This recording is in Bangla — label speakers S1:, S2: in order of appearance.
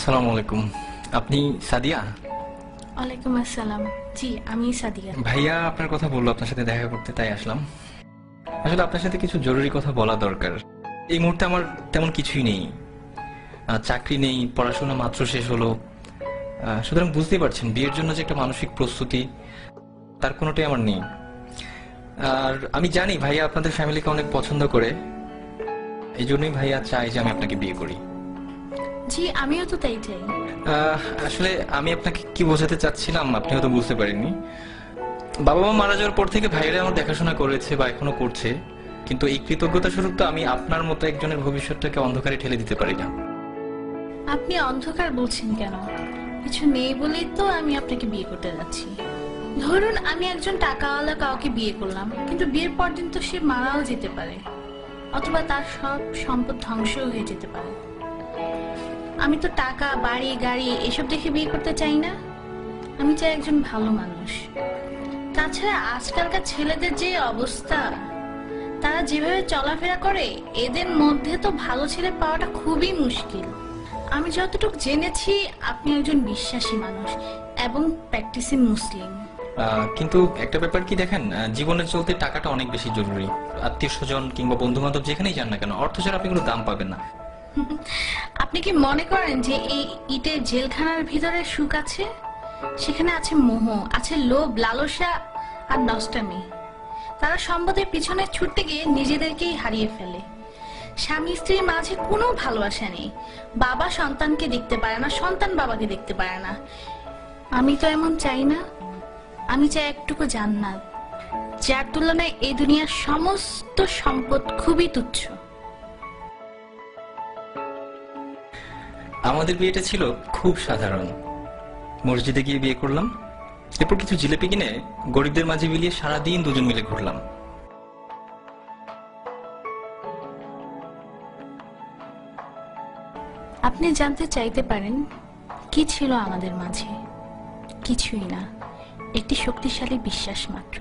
S1: আসসালামু আলাইকুম। আপনি সাদিয়া?
S2: ওয়ালাইকুম আসসালাম। জি, আমি সাদিয়া।
S1: ভাইয়া আপনার কথা বললো আপনার সাথে দেখা করতে, তাই আসলাম। আসলে আপনার সাথে কিছু জরুরি কথা বলা দরকার। এই মুহূর্তে আমার তেমন কিছুই নেই, চাকরি নেই, পড়াশোনা মাত্র শেষ হলো। সুতরাং বুঝতেই পারছেন বিয়ের জন্য যে একটা মানসিক প্রস্তুতি, তার কোনোটাই আমার নেই। আর আমি জানি ভাইয়া আপনাদের ফ্যামিলিকে অনেক পছন্দ করে, এই জন্যই ভাইয়া চাই যে আমি আপনাকে বিয়ে করি।
S2: জি, আমিও তো তাই চাই।
S1: আসলে আমি আপনাকে কি বোঝাতে চাচ্ছিলাম আপনি হয়তো বুঝতে পারেননি। বাবা মা মারা যাওয়ার পর থেকে ভাইয়েরা আমার দেখাশোনা করেছে বা এখনো করছে, কিন্তু এই কৃতজ্ঞতা স্বরূপ তো আমি আপনার মতো একজনের ভবিষ্যৎটাকে অন্ধকারে ঠেলে দিতে পারি না।
S2: আপনি অন্ধকার বলছেন কেন? কিছু নেই বলেই তো আমি আপনাকে বিয়ে করতে যাচ্ছি। ধরুন আমি একজন টাকাওয়ালা কাউকে বিয়ে করলাম, কিন্তু বিয়ের পর দিন তো সে মারাও যেতে পারে, অথবা তার সব সম্পদ ধ্বংস হয়ে যেতে পারে। আমি তো টাকা, বাড়ি, গাড়ি এসব দেখে বিয়ে করতে চাই না। আমি চাই একজন ভালো মানুষ। তাছাড়া আজকালকার ছেলেদের যে অবস্থা, তারা যেভাবে চলাফেরা করে, এদের মধ্যে তো ভালো ছেলে পাওয়াটা খুবই মুশকিল। আমি যতটুকু জেনেছি আপনি একজন বিশ্বাসী মানুষ এবং প্র্যাকটিসিং মুসলিম।
S1: কিন্তু একটা ব্যাপার কি দেখেন, জীবনে চলতে টাকাটা অনেক বেশি জরুরি। আত্মীয় স্বজন কিংবা বন্ধু বান্ধব যেখানেই যান না কেন, অর্থ ছাড়া আপনি কোনো দাম পাবেন না।
S2: আপনি কি মনে করেন যে এই ইটের জেলখানার ভিতরে সুখ আছে? সেখানে আছে মোহ, আছে লোভ, লালসা আর নষ্টামি। তারা সম্পদের পিছনে ছুটতে গিয়ে নিজেদেরকেই হারিয়ে ফেলে। স্বামী স্ত্রীর মাঝে কোনো ভালোবাসা নেই। বাবা সন্তানকে দেখতে পারে না, সন্তান বাবাকে দেখতে পারে না। আমি তো এমন চাই না। আমি চাই একটুকু জান্নাত, যার তুলনায় এই দুনিয়ার সমস্ত সম্পদ খুবই তুচ্ছ।
S1: আমাদের বিয়েটা ছিল খুব সাধারণ। মসজিদে গিয়ে বিয়ে করলাম, এরপর কিছু জিলেপি কিনে গরিবদের মাঝে বিলিয়ে সারাদিন দুজন মিলে ঘুরলাম।
S2: আপনি জানতে চাইতে পারেন কি ছিল আমাদের মাঝে? কিছুই না, একটি শক্তিশালী বিশ্বাস মাত্র।